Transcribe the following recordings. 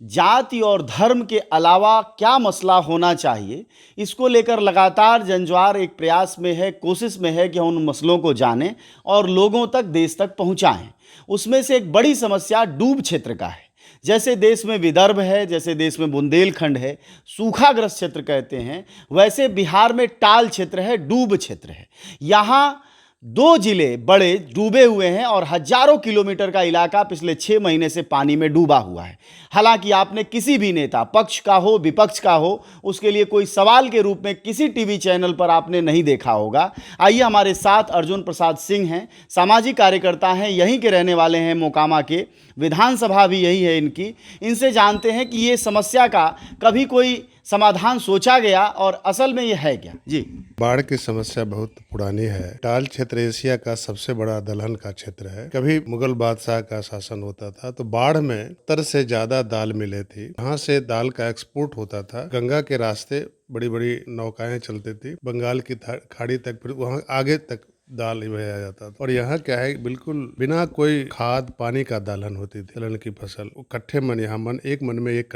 जाति और धर्म के अलावा क्या मसला होना चाहिए, इसको लेकर लगातार जनज्वार एक प्रयास में है, कोशिश में है कि हम उन मसलों को जानें और लोगों तक, देश तक पहुंचाएं। उसमें से एक बड़ी समस्या डूब क्षेत्र का है। जैसे देश में विदर्भ है, जैसे देश में बुंदेलखंड है, सूखाग्रस्त क्षेत्र कहते हैं, वैसे बिहार में टाल क्षेत्र है, डूब क्षेत्र है। यहाँ 2 जिले बड़े डूबे हुए हैं और हजारों किलोमीटर का इलाका पिछले 6 महीने से पानी में डूबा हुआ है। हालांकि आपने किसी भी नेता, पक्ष का हो विपक्ष का हो, उसके लिए कोई सवाल के रूप में किसी टीवी चैनल पर आपने नहीं देखा होगा। आइए, हमारे साथ अर्जुन प्रसाद सिंह हैं, सामाजिक कार्यकर्ता हैं, यहीं के रहने वाले हैं, मोकामा के, विधानसभा भी यही है इनकी। इनसे जानते हैं कि ये समस्या का कभी कोई समाधान सोचा गया और असल में ये है क्या? जी। बाढ़ की समस्या बहुत पुरानी है। टाल क्षेत्र एशिया का सबसे बड़ा दलहन का क्षेत्र है। कभी मुगल बादशाह का शासन होता था तो बाढ़ में 70 से ज्यादा दाल मिले थी। यहाँ से दाल का एक्सपोर्ट होता था। गंगा के रास्ते बड़ी बड़ी नौकाएं चलती थी, बंगाल की खाड़ी तक, फिर वहाँ आगे तक दाल भेजा जाता था। और यहाँ क्या है, बिल्कुल बिना कोई खाद पानी का दलहन होती थी। दलहन की फसल कट्ठे मन, यहाँ मन, एक मन में एक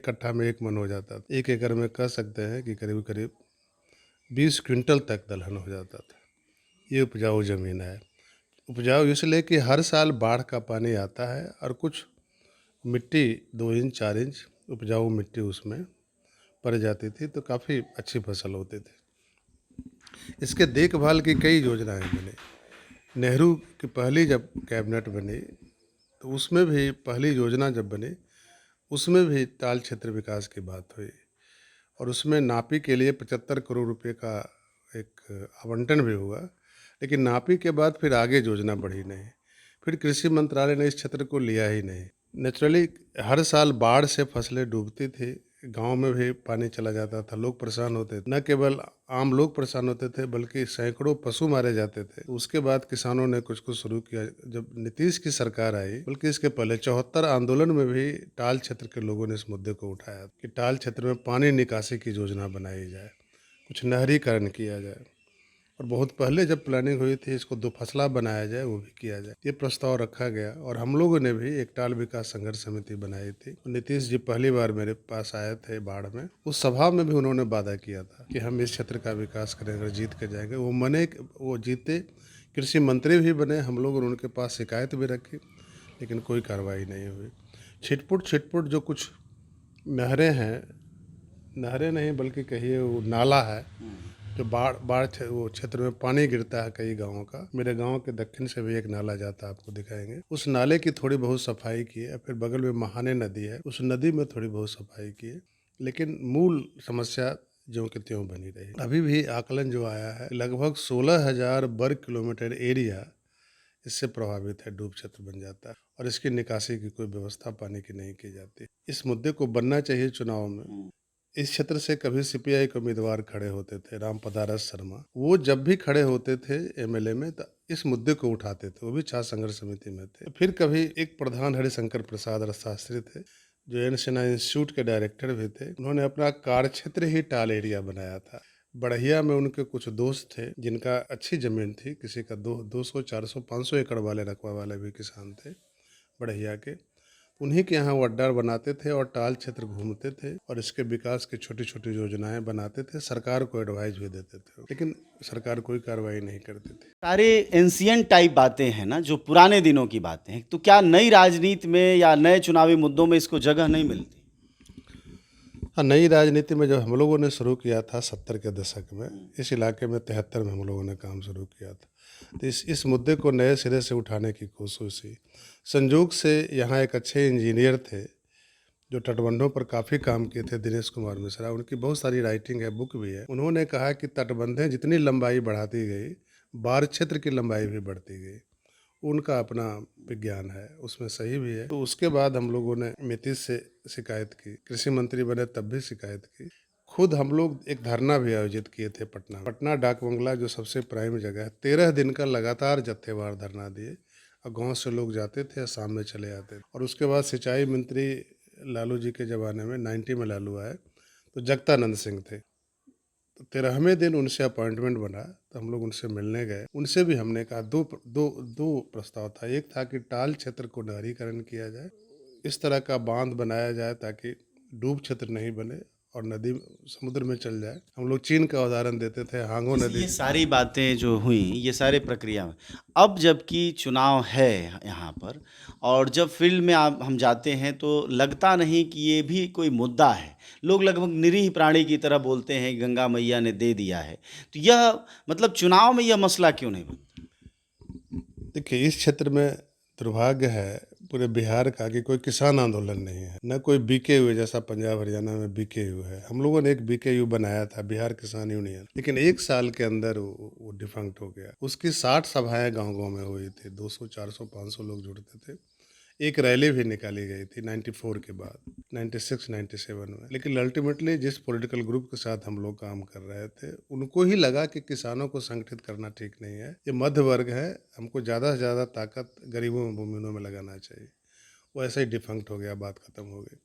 कट्ठा में एक मन हो जाता था। 1 एकड़ में कह सकते हैं कि करीब करीब 20 क्विंटल तक दलहन हो जाता था। ये उपजाऊ ज़मीन है। उपजाऊ इसलिए कि हर साल बाढ़ का पानी आता है और कुछ मिट्टी 2 इंच 4 इंच उपजाऊ मिट्टी उसमें पड़ जाती थी, तो काफ़ी अच्छी फसल होती थी। इसके देखभाल की कई योजनाएं बनी। नेहरू की पहली जब कैबिनेट बनी तो उसमें भी, पहली योजना जब बनी उसमें भी टाल क्षेत्र विकास की बात हुई और उसमें नापी के लिए 75 करोड़ रुपए का एक आवंटन भी हुआ। लेकिन नापी के बाद फिर आगे योजना बढ़ी नहीं, फिर कृषि मंत्रालय ने इस क्षेत्र को लिया ही नहीं। नेचुरली हर साल बाढ़ से फसलें डूबती थी, गांव में भी पानी चला जाता था, लोग परेशान होते थे। न केवल आम लोग परेशान होते थे बल्कि सैकड़ों पशु मारे जाते थे। उसके बाद किसानों ने कुछ कुछ शुरू किया। जब नीतीश की सरकार आई, बल्कि इसके पहले 74 आंदोलन में भी टाल क्षेत्र के लोगों ने इस मुद्दे को उठाया कि टाल क्षेत्र में पानी निकासी की योजना बनाई जाए, कुछ नहरीकरण किया जाए। और बहुत पहले जब प्लानिंग हुई थी इसको 2 फसला बनाया जाए, वो भी किया जाए, ये प्रस्ताव रखा गया। और हम लोगों ने भी एक टाल विकास संघर्ष समिति बनाई थी। नीतीश जी पहली बार मेरे पास आए थे बाढ़ में, उस सभा में भी उन्होंने वादा किया था कि हम इस क्षेत्र का विकास करेंगे, अगर जीत के जाएंगे। वो जीते, कृषि मंत्री भी बने। हम लोग उनके पास शिकायत भी रखी, लेकिन कोई कार्रवाई नहीं हुई। छिटपुट जो कुछ नहरें हैं, नहरें नहीं बल्कि कहिए वो नाला है, जो वो क्षेत्र में पानी गिरता है कई गांवों का। मेरे गांव के दक्षिण से भी एक नाला जाता है, आपको दिखाएंगे। उस नाले की थोड़ी बहुत सफाई की है। फिर बगल में महाने नदी है, उस नदी में थोड़ी बहुत सफाई की है, लेकिन मूल समस्या ज्यों की त्यों बनी रही। अभी भी आकलन जो आया है, लगभग 16,000 वर्ग किलोमीटर एरिया इससे प्रभावित है, डूब क्षेत्र बन जाता है और इसकी निकासी की कोई व्यवस्था पानी की नहीं की जाती। इस मुद्दे को बनना चाहिए चुनाव में। इस क्षेत्र से कभी सीपीआई के उम्मीदवार खड़े होते थे, राम पदारस शर्मा। वो जब भी खड़े होते थे एमएलए में तो इस मुद्दे को उठाते थे, वो भी छात्र संघर्ष समिति में थे। फिर कभी एक प्रधान हरिशंकर प्रसाद शास्त्री थे, जो एन सेना इंस्टीट्यूट के डायरेक्टर भी थे। उन्होंने अपना कार्य क्षेत्र ही टाल एरिया बनाया था। बढ़िया में उनके कुछ दोस्त थे जिनका अच्छी जमीन थी, किसी का 200 400 500 एकड़ वाले रकबा वाले भी किसान थे बढ़िया के। उन्हीं के यहाँ वो अड्डा बनाते थे और टाल क्षेत्र घूमते थे और इसके विकास की छोटी छोटी योजनाएं बनाते थे, सरकार को एडवाइस भी देते थे, लेकिन सरकार कोई कार्रवाई नहीं करती थी। सारे एंशियंट टाइप बातें हैं ना, जो पुराने दिनों की बातें हैं, तो क्या नई राजनीति में या नए चुनावी मुद्दों में इसको जगह नहीं मिलती? हाँ, नई राजनीति में जब हम लोगों ने शुरू किया था 70 के दशक में, इस इलाके में 73 में हम लोगों ने काम शुरू किया था, तो इस मुद्दे को नए सिरे से उठाने की कोशिश हुई। संजोग से यहाँ एक अच्छे इंजीनियर थे जो तटबंधों पर काफ़ी काम किए थे, दिनेश कुमार मिश्रा। उनकी बहुत सारी राइटिंग है, बुक भी है। उन्होंने कहा कि तटबंधें जितनी लंबाई बढ़ाती गई, बाढ़ क्षेत्र की लंबाई भी बढ़ती गई। उनका अपना विज्ञान है, उसमें सही भी है। तो उसके बाद हम लोगों ने नीतीश से शिकायत की, कृषि मंत्री बने तब भी शिकायत की। खुद हम लोग एक धरना भी आयोजित किए थे पटना डाक बंगला, जो सबसे प्राइम जगह है। 13 दिन का लगातार जत्थेवार धरना दिए और गाँव से लोग जाते थे, शाम में चले आते थे। और उसके बाद सिंचाई मंत्री लालू जी के ज़माने में 90 में लालू आए तो जगतानंद सिंह थे। तो 13वें दिन उनसे अपॉइंटमेंट बना तो हम लोग उनसे मिलने गए। उनसे भी हमने कहा, दो प्रस्ताव था। एक था कि टाल क्षेत्र को नहरीकरण किया जाए, इस तरह का बांध बनाया जाए ताकि डूब क्षेत्र नहीं बने और नदी समुद्र में चल जाए। हम लोग चीन का उदाहरण देते थे, हांगो जैसे नदी। ये सारी बातें जो हुई, ये सारे प्रक्रिया में अब जबकि चुनाव है यहाँ पर, और जब फील्ड में आप हम जाते हैं तो लगता नहीं कि ये भी कोई मुद्दा है। लोग लगभग निरीह प्राणी की तरह बोलते हैं कि गंगा मैया ने दे दिया है। तो यह मतलब चुनाव में यह मसला क्यों नहीं बनता? देखिए, इस क्षेत्र में दुर्भाग्य है पूरे बिहार का कि कोई किसान आंदोलन नहीं है, न कोई बीकेयू जैसा पंजाब हरियाणा में बीकेयू है। हम लोगों ने एक बीकेयू बनाया था, बिहार किसान यूनियन, लेकिन 1 साल के अंदर वो डिफंक्ट हो गया। उसकी 60 सभाएं गांव-गांव में हुई थी, 200 400 500 लोग जुड़ते थे। एक रैली भी निकाली गई थी 94 के बाद, 96 97 में। लेकिन अल्टीमेटली जिस पॉलिटिकल ग्रुप के साथ हम लोग काम कर रहे थे, उनको ही लगा कि किसानों को संगठित करना ठीक नहीं है, ये मध्य वर्ग है, हमको ज़्यादा से ज़्यादा ताकत गरीबों में भूमिहीनों में लगाना चाहिए। वो ऐसे ही डिफंक्ट हो गया, बात खत्म हो गई।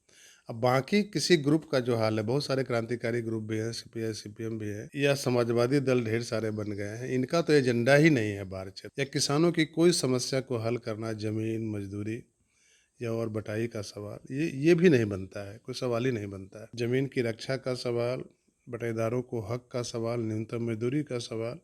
अब बाकी किसी ग्रुप का जो हाल है, बहुत सारे क्रांतिकारी ग्रुप भी हैं, सीपीआई सीपीएम भी है, या समाजवादी दल ढेर सारे बन गए हैं। इनका तो एजेंडा ही नहीं है बाढ़ क्षेत्र या किसानों की कोई समस्या को हल करना, जमीन मजदूरी या और बटाई का सवाल, ये भी नहीं बनता है, कोई सवाल ही नहीं बनता है। जमीन की रक्षा का सवाल, बटेदारों को हक का सवाल, न्यूनतम मजदूरी का सवाल,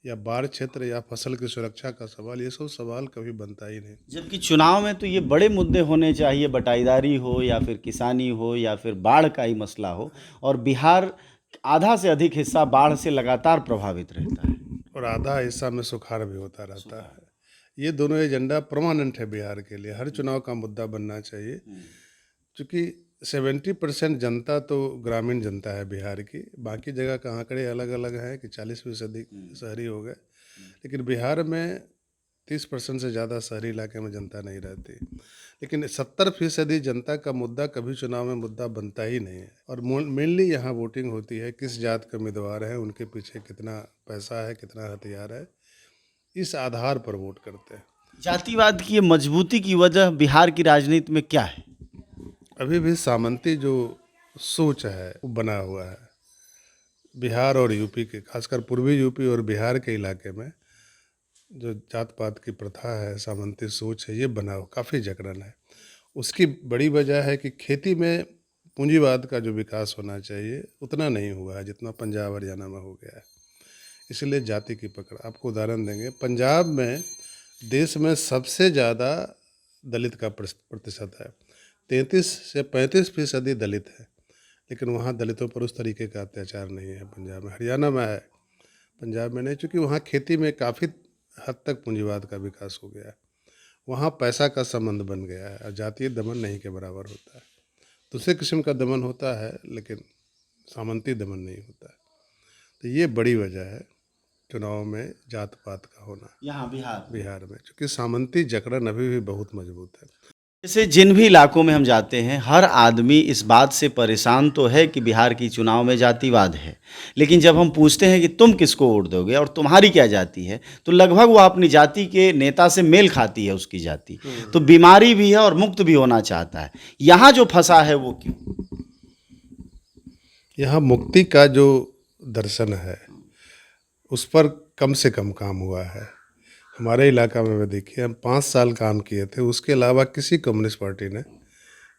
या बाढ़ क्षेत्र या फसल की सुरक्षा का सवाल, ये सब सवाल कभी बनता ही नहीं। जबकि चुनाव में तो ये बड़े मुद्दे होने चाहिए, बटाईदारी हो या फिर किसानी हो या फिर बाढ़ का ही मसला हो, और बिहार आधा से अधिक हिस्सा बाढ़ से लगातार प्रभावित रहता है। और आधा हिस्सा में सुखाड़ भी होता रहता है। ये दोनों एजेंडा परमानेंट है बिहार के लिए, हर चुनाव का मुद्दा बनना चाहिए। क्योंकि 70% जनता तो ग्रामीण जनता है बिहार की, बाकी जगह का आंकड़े अलग अलग हैं कि 40% शहरी हो गए, लेकिन बिहार में 30% से ज़्यादा शहरी इलाके में जनता नहीं रहती। लेकिन 70% जनता का मुद्दा कभी चुनाव में मुद्दा बनता ही नहीं है। और मेनली यहाँ वोटिंग होती है, किस जात के उम्मीदवार हैं, उनके पीछे कितना पैसा है, कितना हथियार है, इस आधार पर वोट करते हैं। जातिवाद की ये मजबूती की वजह बिहार की राजनीति में क्या है? अभी भी सामंती जो सोच है वो बना हुआ है बिहार और यूपी के, खासकर पूर्वी यूपी और बिहार के इलाके में जो जात पात की प्रथा है, सामंती सोच है, ये बना हुआ, काफ़ी जकड़न है। उसकी बड़ी वजह है कि खेती में पूंजीवाद का जो विकास होना चाहिए उतना नहीं हुआ है जितना पंजाब हरियाणा में हो गया है। इसलिए जाति की पकड़, आपको उदाहरण देंगे, पंजाब में देश में सबसे ज़्यादा दलित का प्रतिशत है, 33 से 35% दलित है, लेकिन वहाँ दलितों पर उस तरीके का अत्याचार नहीं है पंजाब में। हरियाणा में है, पंजाब में नहीं, चूँकि वहाँ खेती में काफ़ी हद तक पूंजीवाद का विकास हो गया है। वहाँ पैसा का संबंध बन गया है और जातीय दमन नहीं के बराबर होता है। दूसरे किस्म का दमन होता है लेकिन सामंती दमन नहीं होता है। तो ये बड़ी वजह है चुनाव में जात पात का होना यहाँ बिहार में, क्योंकि सामंती जकड़न अभी भी बहुत मजबूत है। जैसे जिन भी इलाकों में हम जाते हैं, हर आदमी इस बात से परेशान तो है कि बिहार की चुनाव में जातिवाद है, लेकिन जब हम पूछते हैं कि तुम किसको वोट दोगे और तुम्हारी क्या जाति है, तो लगभग वो अपनी जाति के नेता से मेल खाती है उसकी जाति। तो बीमारी भी है और मुक्त भी होना चाहता है। यहाँ जो फंसा है वो क्यों? यहाँ मुक्ति का जो दर्शन है उस पर कम से कम काम हुआ है। हमारे इलाका में देखिए, हम 5 साल काम किए थे, उसके अलावा किसी कम्युनिस्ट पार्टी ने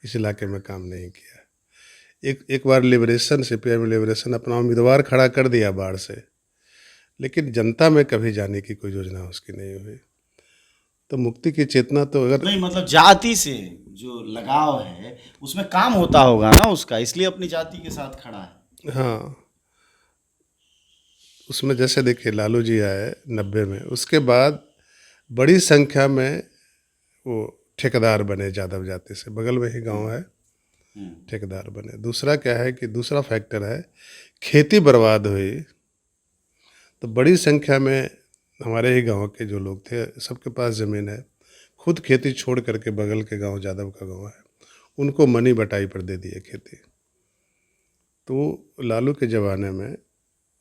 इस इलाके में काम नहीं किया। एक बार लिबरेशन, सीपीआई लिबरेशन अपना उम्मीदवार खड़ा कर दिया बाढ़ से, लेकिन जनता में कभी जाने की कोई योजना उसकी नहीं हुई। तो मुक्ति की चेतना तो अगर नहीं, मतलब जाति से जो लगाव है उसमें काम होता होगा ना उसका, इसलिए अपनी जाति के साथ खड़ा है। हाँ, उसमें जैसे देखिए लालू जी आए 90 में, उसके बाद बड़ी संख्या में वो ठेकेदार बने यादव जाति से, बगल में ही गांव है, ठेकेदार बने। दूसरा क्या है कि दूसरा फैक्टर है, खेती बर्बाद हुई तो बड़ी संख्या में हमारे ही गांव के जो लोग थे, सबके पास ज़मीन है, खुद खेती छोड़ करके बगल के गांव, यादव का गांव है, उनको मनी बटाई पर दे दिए खेती। तो लालू के ज़माने में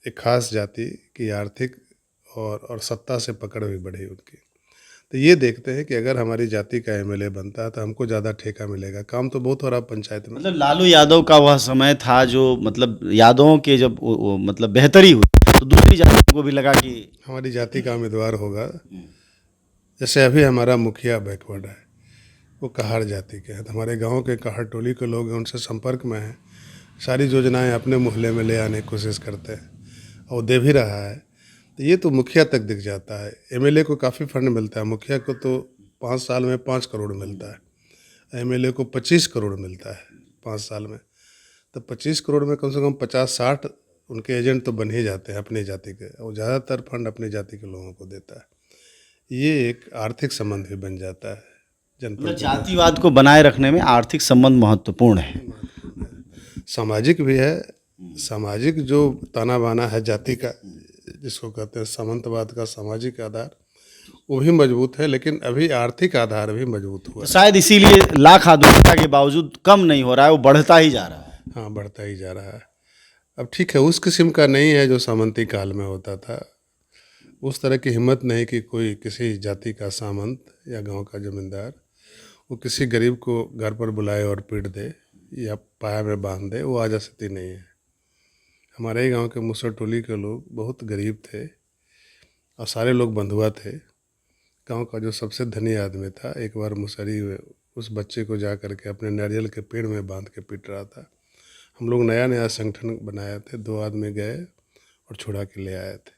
एक खास जाति की आर्थिक और सत्ता से पकड़ भी बढ़ी उनकी। तो ये देखते हैं कि अगर हमारी जाति का एमएलए बनता है तो हमको ज़्यादा ठेका मिलेगा, काम तो बहुत हो रहा पंचायत में। मतलब लालू यादव का वह समय था जो मतलब यादवों के जब मतलब बेहतरी हुई तो दूसरी जाति को भी लगा कि हमारी जाति का उम्मीदवार होगा। जैसे अभी हमारा मुखिया बैकवर्ड है, वो कहार जाति के हैं। तो हमारे गांव के कहार टोली के लोग हैं, उनसे संपर्क में हैं, सारी योजनाएं अपने मोहल्ले में ले आने की कोशिश करते हैं और दे भी रहा है। तो ये तो मुखिया तक दिख जाता है। एमएलए को काफ़ी फंड मिलता है, मुखिया को तो 5 साल में 5 करोड़ मिलता है, एमएलए को 25 करोड़ मिलता है 5 साल में। तो 25 करोड़ में कम से कम 50-60 उनके एजेंट तो बन ही जाते हैं अपनी जाति के, और ज़्यादातर फंड अपनी जाति के लोगों को देता है। ये एक आर्थिक संबंध भी बन जाता है मतलब जनप्रतिनिधि। जातिवाद को बनाए रखने में आर्थिक संबंध महत्वपूर्ण है। सामाजिक भी है, सामाजिक जो ताना बाना है जाति का, जिसको कहते हैं सामंतवाद का सामाजिक आधार, वो भी मजबूत है, लेकिन अभी आर्थिक आधार भी मजबूत हुआ है। शायद इसीलिए लाख आधुनिकता के बावजूद कम नहीं हो रहा है, वो बढ़ता ही जा रहा है। हाँ, बढ़ता ही जा रहा है। अब ठीक है, उस किस्म का नहीं है जो सामंती काल में होता था। उस तरह की हिम्मत नहीं कि कोई किसी जाति का सामंत या गांव का जमींदार वो किसी गरीब को घर पर बुलाए और पीट दे या पाया में बांध दे, वो आज स्थिति नहीं है। हमारे ही गांव के मुसर टोली के लोग बहुत गरीब थे और सारे लोग बंधुआ थे। गांव का जो सबसे धनी आदमी था, एक बार मुसरी उस बच्चे को जा करके अपने नारियल के पेड़ में बांध के पीट रहा था। हम लोग नया नया संगठन बनाए थे, 2 आदमी गए और छुड़ा के ले आए थे।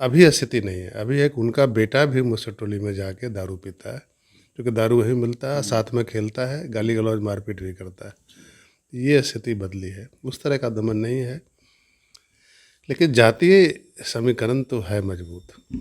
अभी स्थिति नहीं है। अभी एक उनका बेटा भी मुसर टोली में जाके दारू पीता है, क्योंकि दारू वही मिलता है, साथ में खेलता है, गाली गलौज मारपीट भी करता है। ये स्थिति बदली है, उस तरह का दमन नहीं है, लेकिन जातीय समीकरण तो है मजबूत।